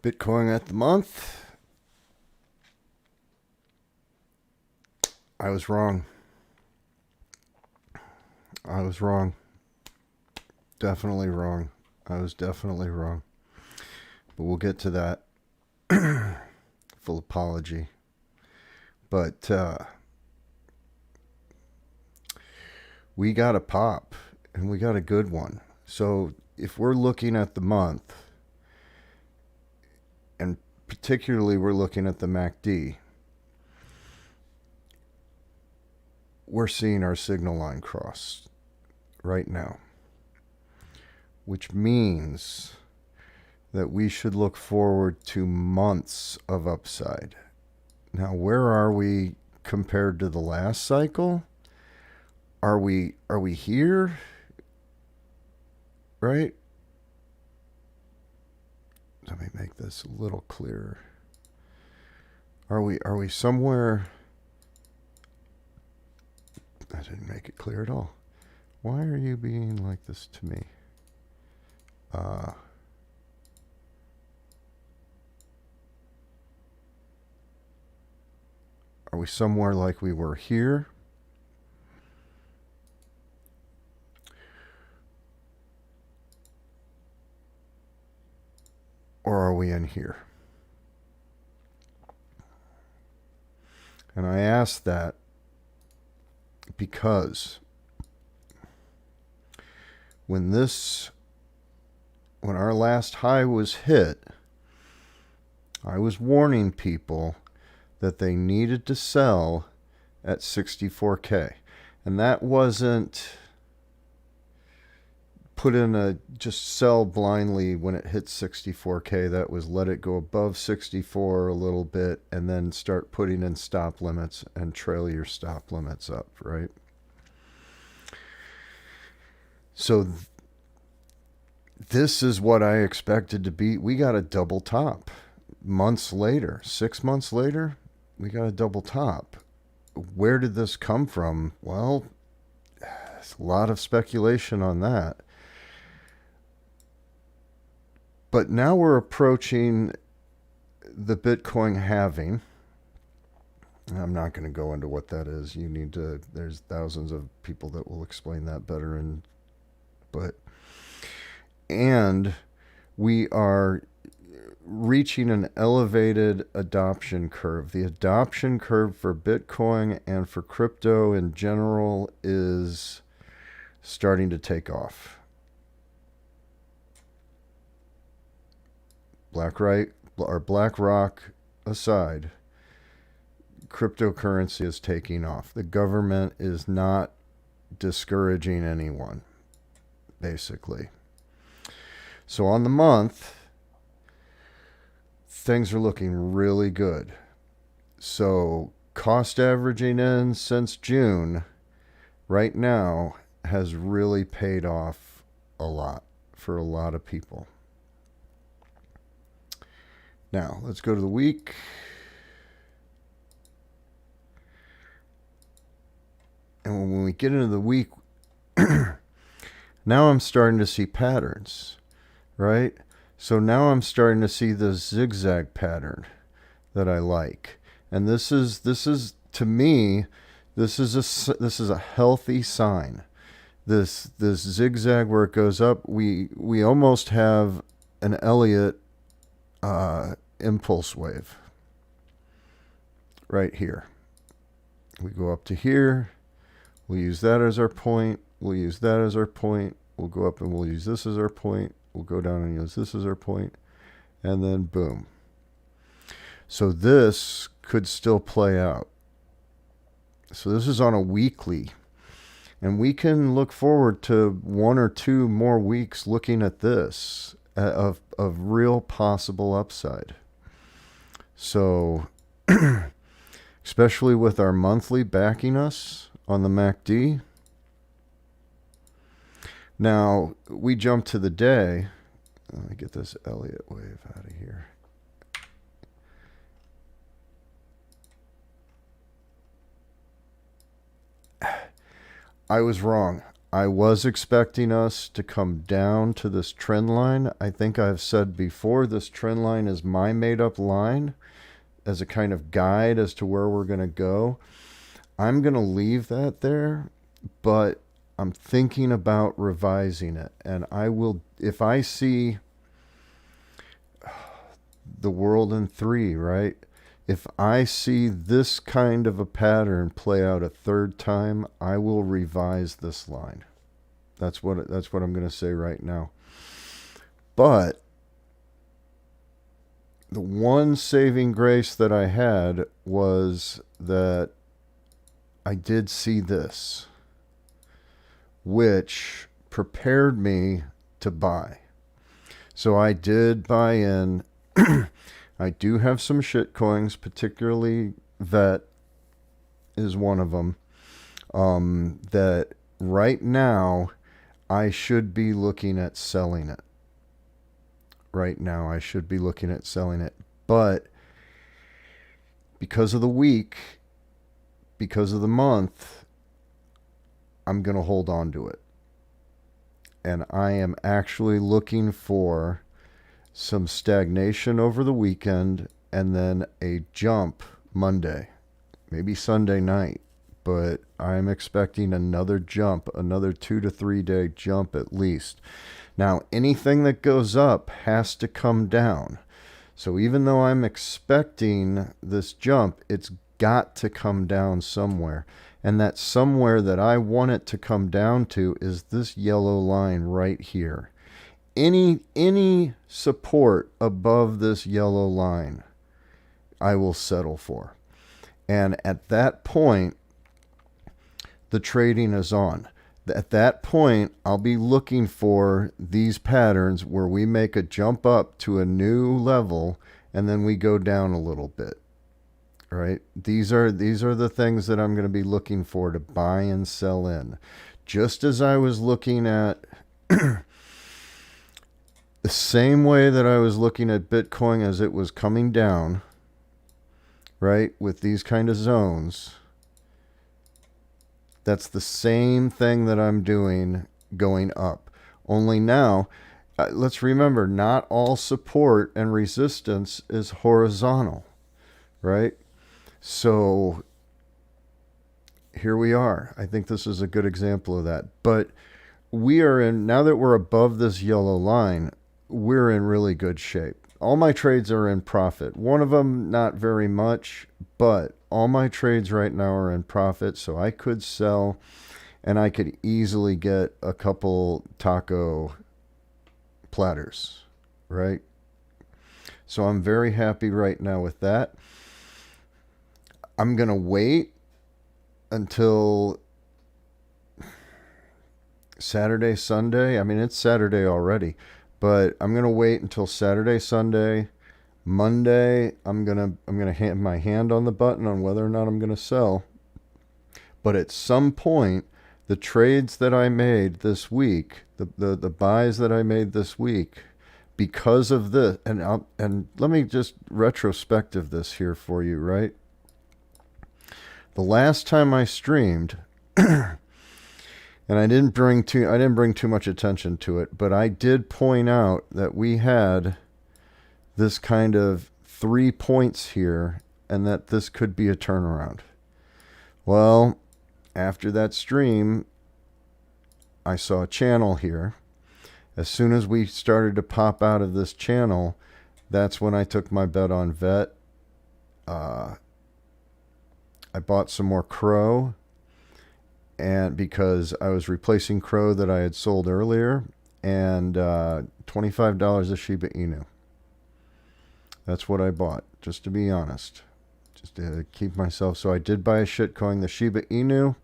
Bitcoin at the month. I was wrong. I was wrong. Definitely wrong. I was definitely wrong. But we'll get to that. Full apology. But we got a pop, and we got a good one. So if we're looking at the month, and particularly we're looking at the MACD, we're seeing our signal line cross right now, which means that we should look forward to months of upside. Now, where are we compared to the last cycle? Are we here? Right? Let me make this a little clearer. Are we somewhere? I didn't make it clear at all. Why are you being like this to me? Are we somewhere like we were here? Or are we in here? And I ask that because when our last high was hit, I was warning people that they needed to sell at 64K. And that wasn't put in a just sell blindly when it hits 64K. That was let it go above 64 a little bit and then start putting in stop limits and trail your stop limits up, right? So this is what I expected to be. We got a double top. Months later, 6 months later, we got a double top. Where did this come from? Well, there's a lot of speculation on that. But now we're approaching the Bitcoin halving. I'm not going to go into what that is. There's thousands of people that will explain that better. And we are reaching an elevated adoption curve. The adoption curve for Bitcoin and for crypto in general is starting to take off. BlackRock aside, cryptocurrency is taking off. The government is not discouraging anyone, basically. So on the month, things are looking really good. So cost averaging in since June right now has really paid off a lot for a lot of people. Now, let's go to the week. And when we get into the week, now I'm starting to see patterns, right? So now I'm starting to see this zigzag pattern that I like. And this is to me, this is a healthy sign. This zigzag where it goes up, we almost have an Elliott impulse wave right here. We go up to here. We'll use that as our point. We'll use that as our point. We'll go up and we'll use this as our point. We'll go down and use this as our point. And then boom. So this could still play out. So this is on a weekly. And we can look forward to 1 or 2 more weeks looking at this of real possible upside. So especially with our monthly backing us on the MACD. Now, we jump to the day. Let me get this Elliott wave out of here. I was wrong. I was expecting us to come down to this trend line. I think I've said before, this trend line is my made up line as a kind of guide as to where we're going to go. I'm going to leave that there, but I'm thinking about revising it. And I will, if I see the world in 3, right? If I see this kind of a pattern play out a third time, I will revise this line. That's what I'm going to say right now. But the one saving grace that I had was that I did see this, which prepared me to buy. So I did buy in. I do have some shit coins, particularly Vet is one of them, that right now I should be looking at selling it. Right now I should be looking at selling it. But because of the week, because of the month, I'm going to hold on to it. And I am actually looking for some stagnation over the weekend and then a jump Monday, maybe Sunday night. But I'm expecting another jump, another 2 to 3 day jump at least. Now, anything that goes up has to come down. So even though I'm expecting this jump, it's got to come down somewhere. And that somewhere that I want it to come down to is this yellow line right here. Any support above this yellow line, I will settle for. And at that point, the trading is on. At that point, I'll be looking for these patterns where we make a jump up to a new level and then we go down a little bit. Right? These are the things that I'm going to be looking for to buy and sell in. Just as I was looking at the same way that I was looking at Bitcoin as it was coming down, right, with these kind of zones, that's the same thing that I'm doing going up. Only now, let's remember, not all support and resistance is horizontal, right? So here we are. I think this is a good example of that. But we are in, now that we're above this yellow line, we're in really good shape. All my trades are in profit. One of them, not very much, but all my trades right now are in profit. So I could sell and I could easily get a couple taco platters, right? So I'm very happy right now with that. I'm going to wait until Saturday, Sunday. I mean, it's Saturday already, but I'm going to wait until Saturday, Sunday. Monday, I'm going to have my hand on the button on whether or not I'm going to sell. But at some point, the trades that I made this week, the buys that I made this week, because of this, and let me just retrospective this here for you, right? The last time I streamed, and I didn't bring too much attention to it, but I did point out that we had this kind of 3 points here and that this could be a turnaround. Well, after that stream, I saw a channel here. As soon as we started to pop out of this channel, that's when I took my bet on Vet. I bought some more Crow, and because I was replacing Crow that I had sold earlier, and $25 of Shiba Inu. That's what I bought, just to be honest, just to keep myself. So I did buy a shitcoin. The Shiba Inu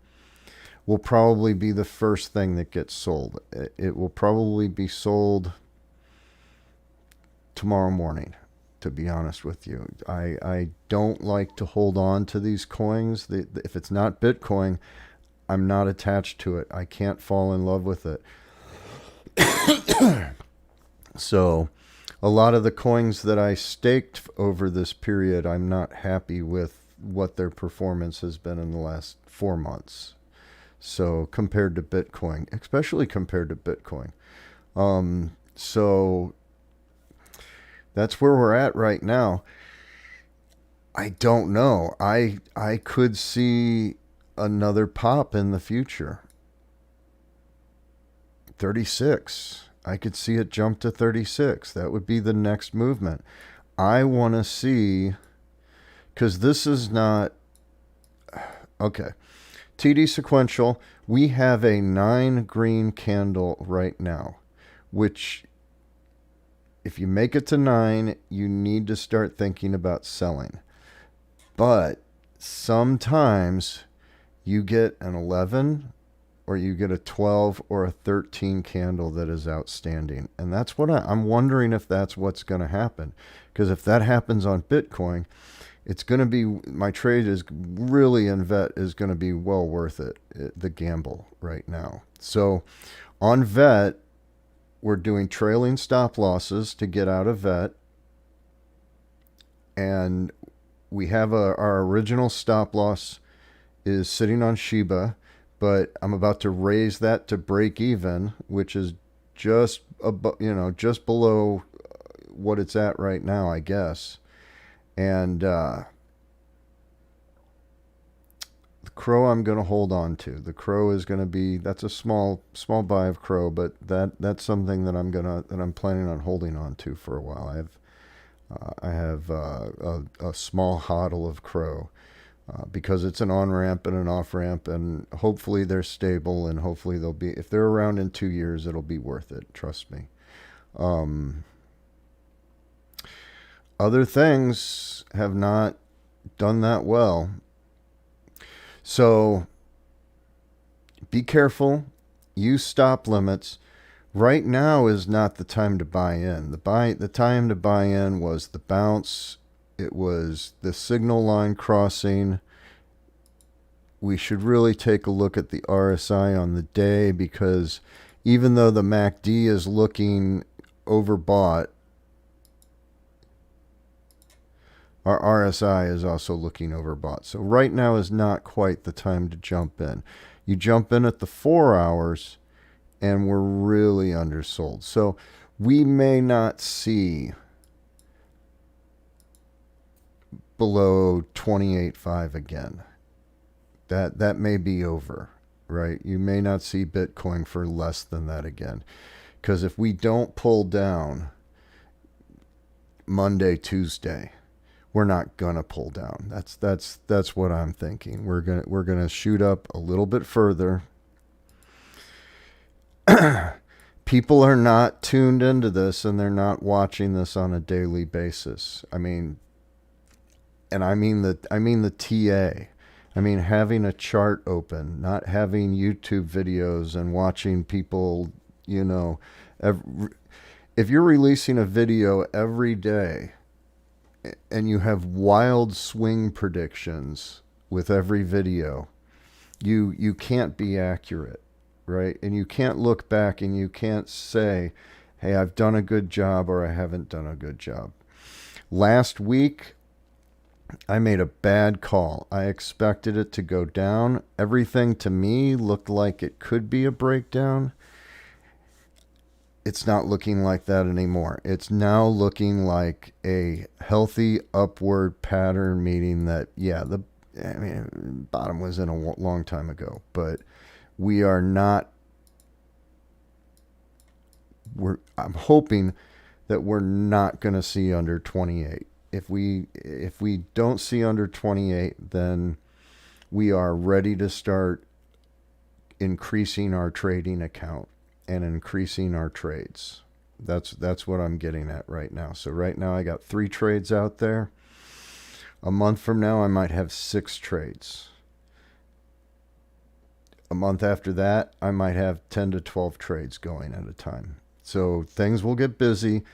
will probably be the first thing that gets sold. It will probably be sold tomorrow morning, to be honest with you. I don't like to hold on to these coins. If it's not Bitcoin, I'm not attached to it. I can't fall in love with it. So a lot of the coins that I staked over this period, I'm not happy with what their performance has been in the last 4 months. So compared to Bitcoin, especially compared to Bitcoin. So that's where we're at right now. I don't know. I could see another pop in the future. 36. I could see it jump to 36. That would be the next movement. I want to see, because this is not, okay. TD sequential, we have a 9 green candle right now, which if you make it to 9, you need to start thinking about selling. But sometimes you get an 11 or you get a 12 or a 13 candle that is outstanding. And that's what I'm wondering if that's what's going to happen. Because if that happens on Bitcoin, it's going to be, my trade is really in VET is going to be well worth it, the gamble right now. So on VET, we're doing trailing stop losses to get out of VET. And we have our original stop loss is sitting on Shiba, but I'm about to raise that to break even, which is just just below what it's at right now, I guess. And the Crow I'm going to hold on to. The Crow is going to be, that's a small buy of Crow, but that's something that I'm planning on holding on to for a while. I have a small hodl of Crow. Because it's an on-ramp and an off-ramp, and hopefully they're stable, and hopefully they'll be, if they're around in 2 years, it'll be worth it. Trust me. Other things have not done that well. So be careful. Use stop limits. Right now is not the time to buy in. The time to buy in was the bounce. It was the signal line crossing. We should really take a look at the RSI on the day, because even though the MACD is looking overbought, our RSI is also looking overbought. So right now is not quite the time to jump in. You jump in at the 4 hours and we're really undersold. So we may not see below 28.5 again. That may be over, right? You may not see Bitcoin for less than that again. Because if we don't pull down Monday, Tuesday, we're not gonna pull down. That's what I'm thinking. We're gonna shoot up a little bit further. People are not tuned into this, and they're not watching this on a daily basis. I mean the TA. I mean, having a chart open, not having YouTube videos and watching people, if you're releasing a video every day and you have wild swing predictions with every video, you can't be accurate, right? And you can't look back and you can't say, hey, I've done a good job or I haven't done a good job. Last week, I made a bad call. I expected it to go down. Everything to me looked like it could be a breakdown. It's not looking like that anymore. It's now looking like a healthy upward pattern, meaning that, bottom was in a long time ago, but we are not, I'm hoping that we're not going to see under 28. If we don't see under 28, then we are ready to start increasing our trading account and increasing our trades. That's what I'm getting at right now. So right now I got 3 trades out there. A month from now I might have 6 trades. A month after that I might have 10 to 12 trades going at a time. So things will get busy.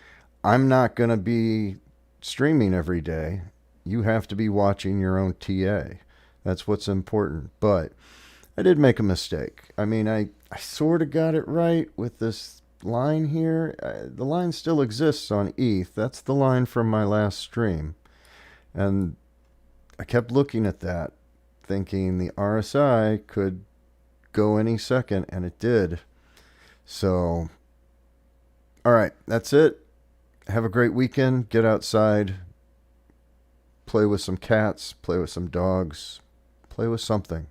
I'm not going to be streaming every day. You have to be watching your own TA. That's what's important. But I did make a mistake. I mean, I sort of got it right with this line here. The line still exists on ETH. That's the line from my last stream. And I kept looking at that, thinking the RSI could go any second, and it did. So, all right, that's it. Have a great weekend. Get outside. Play with some cats. Play with some dogs. Play with something.